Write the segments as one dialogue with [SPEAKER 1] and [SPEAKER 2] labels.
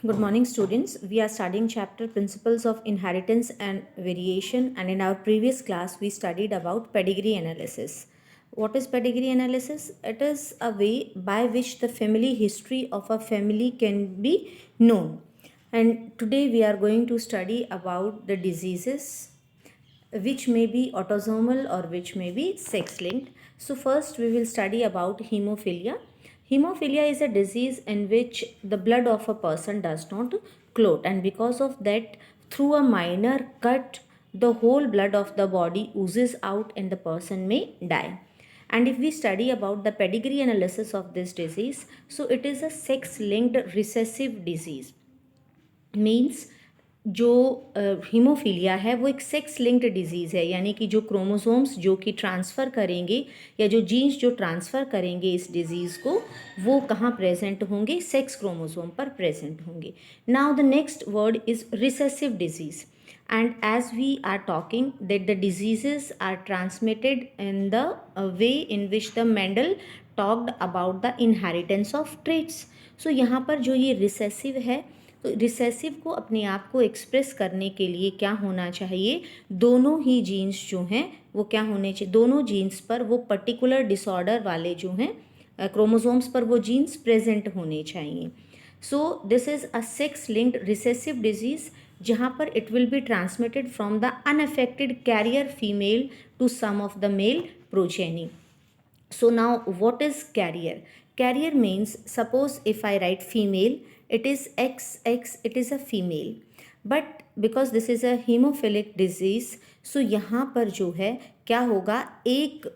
[SPEAKER 1] Good morning, students. We are studying chapter Principles of Inheritance and Variation, and in our previous class, we studied about pedigree analysis. What is pedigree analysis? It is a way by which the family history of a family can be known. And today, we are going to study about the diseases which may be autosomal or which may be sex linked. So first we will study about hemophilia. Hemophilia is a disease in which the blood of a person does not clot, and because of that, through a minor cut, the whole blood of the body oozes out and the person may die. And if we study about the pedigree analysis of this disease, so it is a sex linked recessive disease. Means जो haemophilia है वो एक sex linked disease है, यानी कि जो chromosomes जो कि ट्रांसफ़र करेंगे या जो जीन्स जो ट्रांसफ़र करेंगे इस डिज़ीज़ को, वो कहाँ प्रेजेंट होंगे? सेक्स क्रोमोसोम पर प्रेजेंट होंगे. Now the next word is recessive disease. And as we are talking that the diseases are transmitted in the way in which the Mendel talked about the inheritance of traits. So यहाँ पर जो ये recessive है, तो recessive को अपने आप को एक्सप्रेस करने के लिए क्या होना चाहिए? दोनों ही जीन्स जो हैं वो क्या होने चाहिए? दोनों जीन्स पर वो पर्टिकुलर डिसऑर्डर वाले जो हैं क्रोमोसोम्स पर वो जीन्स प्रेजेंट होने चाहिए. So this is a sex linked recessive disease जहाँ पर it will be transmitted from the unaffected carrier female to some of the male progeny. So now what is carrier? Carrier means, suppose if I write female, it is XX, it is a female. But because this is a hemophilic disease, so यहाँ पर जो है क्या होगा, एक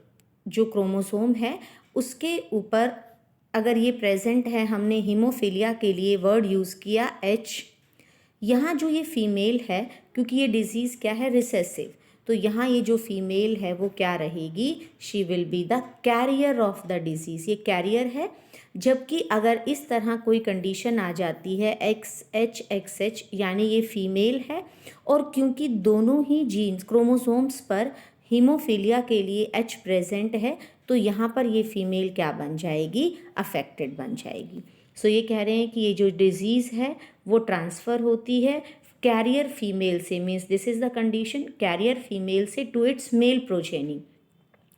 [SPEAKER 1] जो chromosome है उसके ऊपर अगर ये प्रेजेंट है, हमने हीमोफीलिया के लिए वर्ड यूज़ किया H. यहाँ जो ये फीमेल है, क्योंकि ये डिजीज़ क्या है? रिसेसिव, तो यहाँ ये जो फीमेल है वो क्या रहेगी? She will be the carrier of the disease. ये कैरियर है. जबकि अगर इस तरह कोई कंडीशन आ जाती है XH यानी ये फीमेल है, और क्योंकि दोनों ही जीन्स क्रोमोसोम्स पर हीमोफीलिया के लिए H प्रेजेंट है, तो यहाँ पर ये फीमेल क्या बन जाएगी? अफेक्टेड बन जाएगी. सो ये कह रहे हैं कि ये जो डिजीज़ है वो ट्रांसफ़र होती है कैरियर फीमेल से, means this is the condition, carrier female से to its male progeny.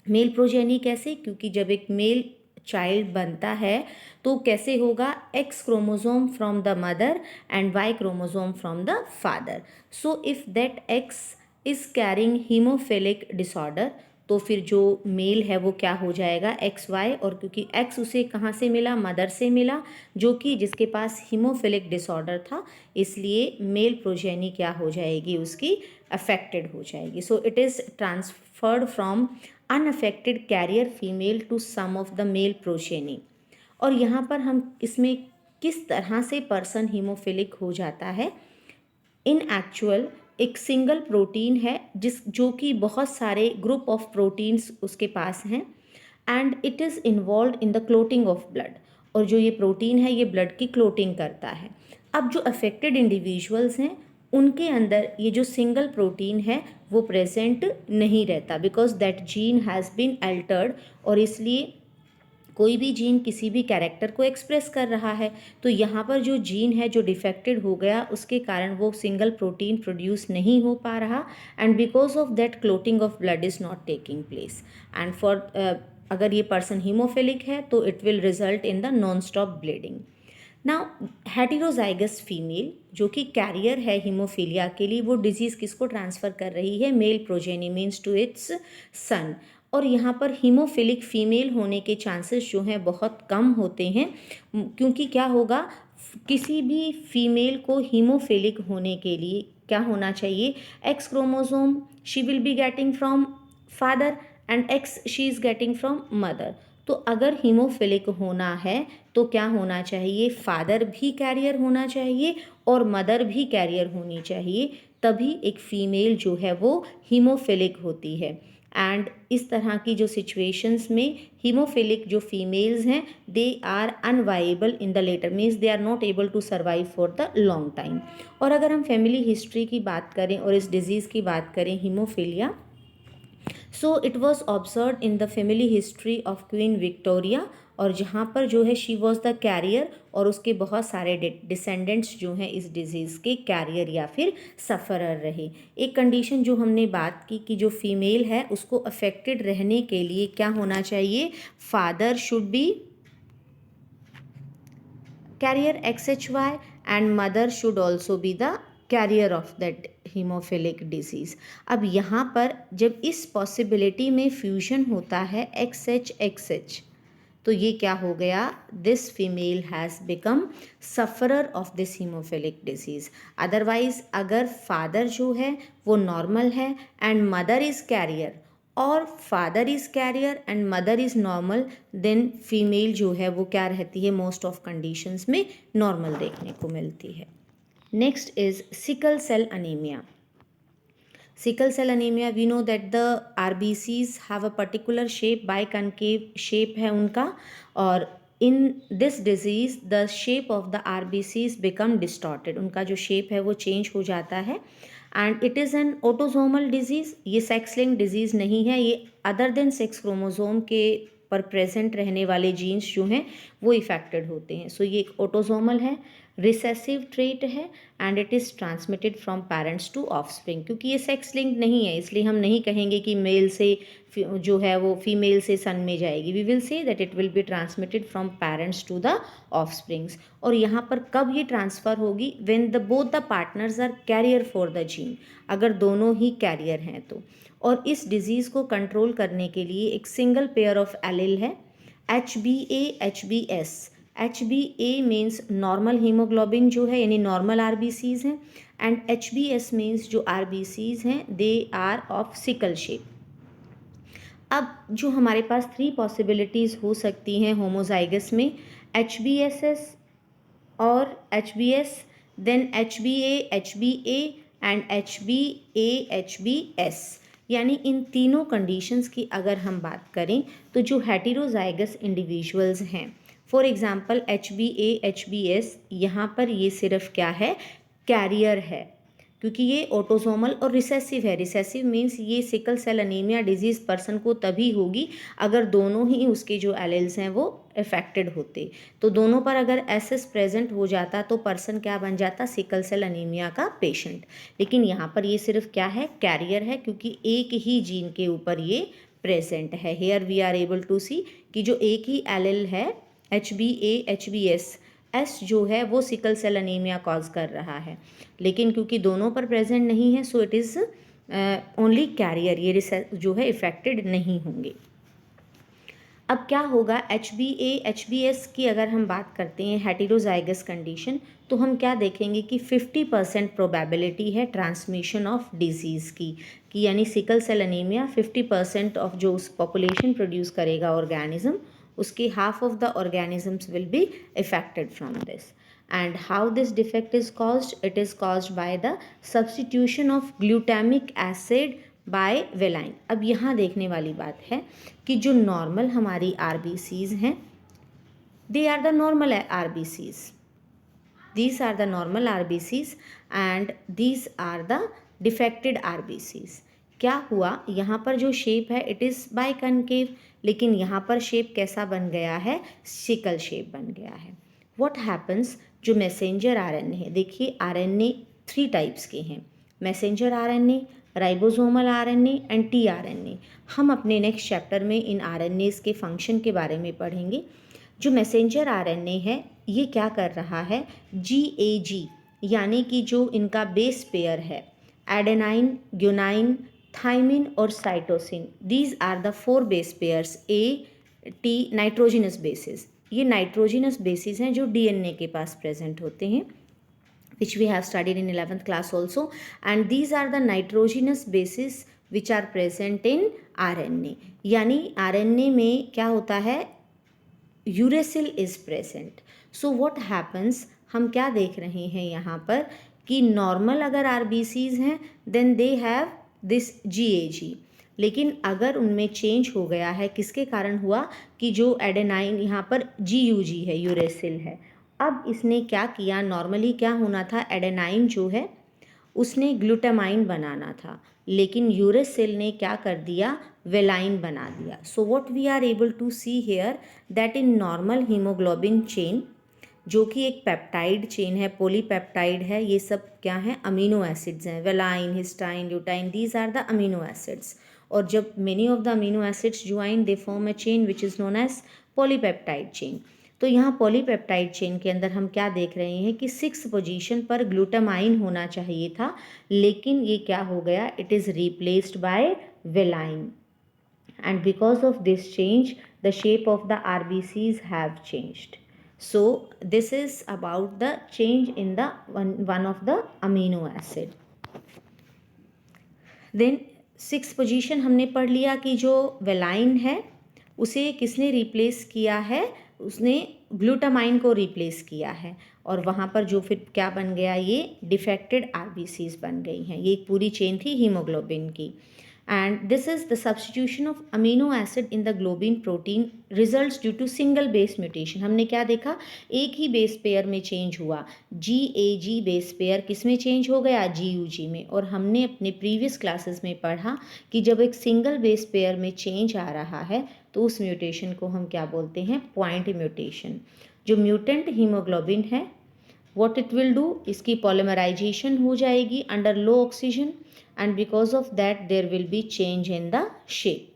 [SPEAKER 1] Male progeny कैसे? क्योंकि जब एक मेल चाइल्ड बनता है तो कैसे होगा? X chromosome from the mother and Y chromosome from the father. So if that X is carrying haemophilic disorder, तो फिर जो मेल है वो क्या हो जाएगा? XY. और क्योंकि X उसे कहाँ से मिला? मदर से मिला, जो कि जिसके पास हीमोफिलिक डिसऑर्डर था, इसलिए मेल प्रोजेनी क्या हो जाएगी? उसकी अफेक्टेड हो जाएगी. So it is transferred from unaffected carrier female to some of the male progeny. और यहाँ पर हम इसमें किस तरह से पर्सन हीमोफिलिक हो जाता है? इन एक्चुअल एक सिंगल प्रोटीन है जो कि बहुत सारे ग्रुप ऑफ प्रोटीन्स उसके पास हैं, and it is involve in the clotting of blood. और जो ये प्रोटीन है ये ब्लड की क्लोटिंग करता है. अब जो अफेक्टेड इंडिविजुअल्स हैं उनके अंदर ये जो सिंगल प्रोटीन है वो प्रेजेंट नहीं रहता, because that gene has been altered. और इसलिए कोई भी जीन किसी भी कैरेक्टर को एक्सप्रेस कर रहा है, तो यहाँ पर जो जीन है जो डिफेक्टेड हो गया उसके कारण वो सिंगल प्रोटीन प्रोड्यूस नहीं हो पा रहा, and because of that clotting of blood is not taking place. And for अगर ये पर्सन हीमोफिलिक है तो it will result in the non stop bleeding. Now heterozygous female जो कि कैरियर है हीमोफीलिया के लिए, वो डिजीज़ किसको ट्रांसफ़र कर रही है? Male progeny, means to its son. और यहाँ पर हीमोफिलिक फीमेल होने के चांसेस जो हैं बहुत कम होते हैं, क्योंकि क्या होगा? किसी भी फीमेल को हीमोफिलिक होने के लिए क्या होना चाहिए? X chromosome she will be getting from father and x she is getting from mother. तो अगर हीमोफिलिक होना है तो क्या होना चाहिए? फादर भी कैरियर होना चाहिए और मदर भी कैरियर होनी चाहिए, तभी एक फ़ीमेल जो है वो हीमोफिलिक होती है. एंड इस तरह की जो सिचुएशंस में हीमोफिलिक जो फीमेल्स हैं they are unviable in the later, means they are not able to survive for the long time. और अगर हम फैमिली हिस्ट्री की बात करें और इस डिजीज़ की बात करें haemophilia, so it was observed in the family history of Queen Victoria और जहाँ पर जो है शी वॉज द कैरियर और उसके बहुत सारे डिसेंडेंट्स जो हैं इस डिजीज़ के कैरियर या फिर सफ़रर रहे। एक कंडीशन जो हमने बात की कि जो फीमेल है उसको अफेक्टेड रहने के लिए क्या होना चाहिए, father should be carrier XHY and mother should also be the carrier of that hemophilic disease। अब यहाँ पर जब इस पॉसिबिलिटी में फ्यूजन होता है XH तो ये क्या हो गया, this female has become sufferer of this haemophilic disease. Otherwise अगर फादर जो है वो नॉर्मल है एंड मदर इज़ कैरियर और father is carrier and mother is normal, then female जो है वो क्या रहती है, मोस्ट ऑफ कंडीशंस में नॉर्मल देखने को मिलती है। Next is sickle cell anaemia. Sickle cell anemia, we know that the RBCs have a particular shape, biconcave shape है उनका, और in this disease the shape of the RBCs become distorted, उनका जो shape है वो change हो जाता है and it is an autosomal disease। ये sex linked disease नहीं है, ये other than sex chromosome के पर प्रेजेंट रहने वाले जीन्स जो हैं वो इफेक्टेड होते हैं। सो ये एक ऑटोसोमल है, रिसेसिव ट्रेट है and it is transmitted from parents to offspring. क्योंकि ये सेक्स लिंक्ड नहीं है इसलिए हम नहीं कहेंगे कि मेल से जो है वो फीमेल से सन में जाएगी। We will say that it will be transmitted from parents to the offsprings. और यहाँ पर कब ये ट्रांसफ़र होगी, when the both the partners are carrier for the gene, अगर दोनों ही कैरियर हैं तो। और इस डिज़ीज़ को कंट्रोल करने के लिए एक सिंगल पेयर ऑफ एलिल है, HbA HbS। HbA means normal haemoglobin जो है यानी नॉर्मल RBCs हैं एंड HbS मीन्स जो RBCs हैं they are of sickle shape. अब जो हमारे पास 3 पॉसिबिलिटीज़ हो सकती हैं होमोजाइगस में, HbSS और HbS, then HbA HbA and HbA HbS। यानी इन तीनों कंडीशंस की अगर हम बात करें तो जो हेटेरोजाइगस इंडिविजुअल्स हैं, फॉर एग्जांपल HbA HbS, यहाँ पर ये सिर्फ क्या है, कैरियर है, क्योंकि ये ऑटोसोमल और रिसेसिव है। रिसेसिव मीन्स ये sickle cell anaemia disease person को तभी होगी अगर दोनों ही उसके जो एलेल्स हैं वो अफेक्टेड होते। तो दोनों पर अगर एसएस प्रेजेंट हो जाता तो पर्सन क्या बन जाता, सिकल सेल अनीमिया का पेशेंट। लेकिन यहाँ पर ये सिर्फ क्या है, कैरियर है, क्योंकि एक ही जीन के ऊपर ये प्रेजेंट है। Here we are able to see कि जो एक ही एलेल है HbA HbS, एस जो है वो सिकल सेल अनीमिया कॉज कर रहा है, लेकिन क्योंकि दोनों पर प्रेजेंट नहीं है so it is only carrier, ये जो है इफेक्टेड नहीं होंगे। अब क्या होगा, HbA HbS की अगर हम बात करते हैं हेटेरोजाइगस कंडीशन, तो हम क्या देखेंगे कि 50% प्रोबेबिलिटी है ट्रांसमिशन ऑफ डिजीज़ की, कि यानी सिकल सेल अनीमिया 50% ऑफ जो उस पॉपुलेशन प्रोड्यूस करेगा ऑर्गेनिज्म, उसके half of the organisms will be affected from this। And how this defect is caused? It is caused by the substitution of glutamic acid by valine। अब यहाँ देखने वाली बात है कि जो नॉर्मल हमारी RBCs हैं, they are the normal RBCs, these are the normal RBCs and these are the defected RBCs। क्या हुआ, यहाँ पर जो शेप है इट इज़ बाइकनकेव, लेकिन यहाँ पर शेप कैसा बन गया है, सिकल शेप बन गया है। व्हाट हैपन्स, जो मैसेंजर RNA है, देखिए RNA 3 टाइप्स के हैं, messenger RNA, ribosomal RNA and tRNA। हम अपने नेक्स्ट चैप्टर में इन RNAs के फंक्शन के बारे में पढ़ेंगे। जो मैसेंजर RNA है ये क्या कर रहा है, GAG यानी कि जो इनका बेस पेयर है, एडेनाइन, ग्यूनाइन, थाइमिन और cytosine, these are the 4 base pairs, AT nitrogenous bases. ये नाइट्रोजिनस बेसिस हैं जो DNA के पास प्रेजेंट होते हैं, which we have studied in 11th class also, and these are the nitrogenous bases which are present in RNA। यानी RNA में क्या होता है, uracil is present. So what happens, हम क्या देख रहे हैं यहाँ पर कि नॉर्मल अगर RBCs हैं then they have this GAG, लेकिन अगर उनमें चेंज हो गया है, किसके कारण हुआ कि जो एडेनाइन यहाँ पर GUG है, यूरेसिल है। अब इसने क्या किया, नॉर्मली क्या होना था, एडेनाइन जो है उसने ग्लूटामाइन बनाना था, लेकिन यूरेसिल ने क्या कर दिया, वेलाइन बना दिया. So what we are able to see here that in normal haemoglobin chain, जो कि एक पेप्टाइड चेन है, पॉलीपेप्टाइड है, ये सब क्या है, अमीनो एसिड्स हैं. Valine, histidine, lutein, these are the amino acids. और जब many of the amino acids join they form a chain which is known as polypeptide chain. तो यहाँ पॉलीपेप्टाइड चेन के अंदर हम क्या देख रहे हैं कि 6th पोजीशन पर ग्लूटामाइन होना चाहिए था, लेकिन ये क्या हो गया, it is replaced by valine. And because of this change, the shape of the RBCs have changed. So this is about the change in the one of the amino acid. Then 6th position हमने पढ़ लिया कि जो valine है उसे किसने replace किया है, उसने ग्लूटामाइन को रिप्लेस किया है, और वहाँ पर जो फिर क्या बन गया, ये डिफेक्टेड आरबीसीज बन गई हैं. ये एक पूरी चेन थी हीमोग्लोबिन की. And this is the substitution of amino acid in the globin protein results due to single base mutation. हमने क्या देखा, एक ही बेस पेयर में चेंज हुआ. GAG बेस पेयर किस में चेंज हो गया, GUG में. और हमने अपने प्रीवियस क्लासेस में पढ़ा कि जब एक सिंगल बेस पेयर में चेंज आ रहा है तो उस म्यूटेशन को हम क्या बोलते हैं, पॉइंट म्यूटेशन. जो म्यूटेंट हीमोग्लोबिन है, what it will do, इसकी पॉलीमराइजेशन हो जाएगी under low oxygen, and because of that there will be change in the shape.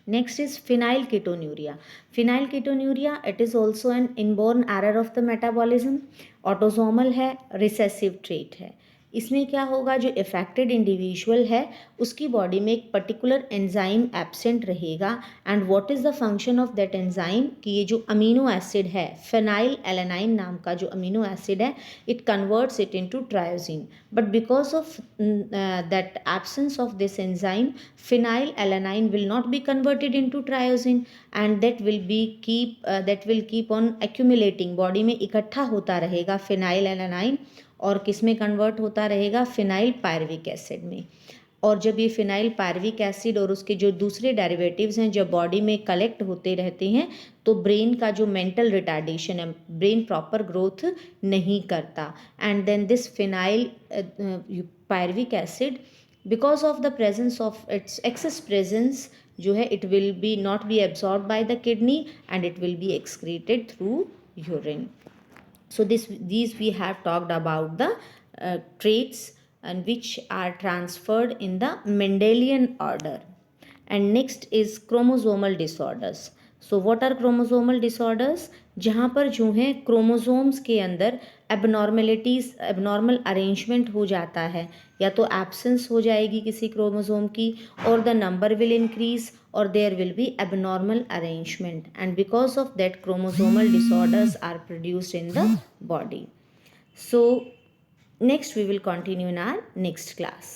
[SPEAKER 1] Next is phenylketonuria. Phenylketonuria, it is also an inborn error of the metabolism. Autosomal है, recessive trait है. इसमें क्या होगा, जो affected individual है उसकी body में एक पर्टिकुलर एंजाइम एब्सेंट रहेगा. And what is the function of that enzyme, कि ये जो अमीनो एसिड है, फेनाइल एलेनाइन नाम का जो अमीनो एसिड है, it converts it into tyrosine. But because of that absence of this enzyme, phenylalanine will not be converted into tyrosine, and that will keep on accumulating, body में इकट्ठा होता रहेगा phenyl alanine, और किस में convert होता रहेगा, phenyl pyruvic acid में. और जब ये फिनाइल पायरविक एसिड और उसके जो दूसरे डेरिवेटिव्स हैं जब बॉडी में कलेक्ट होते रहते हैं तो ब्रेन का जो मेंटल रिटार्डेशन है, ब्रेन प्रॉपर ग्रोथ नहीं करता. And then this phenyl pyruvic acid, because of the presence of its excess presence जो है, it will be not be absorb by the kidney and it will be excreted through urine. So these we have talked about the traits and which are transferred in the Mendelian order. And next is chromosomal disorders. So what are chromosomal disorders? जहाँ पर जो है chromosomes के अंदर abnormal arrangement हो जाता है, या तो एब्सेंस हो जाएगी किसी क्रोमोसोम की, और the number will increase, or there will be abnormal arrangement, and because of that chromosomal disorders are produced in the body. So next we will continue in our next class.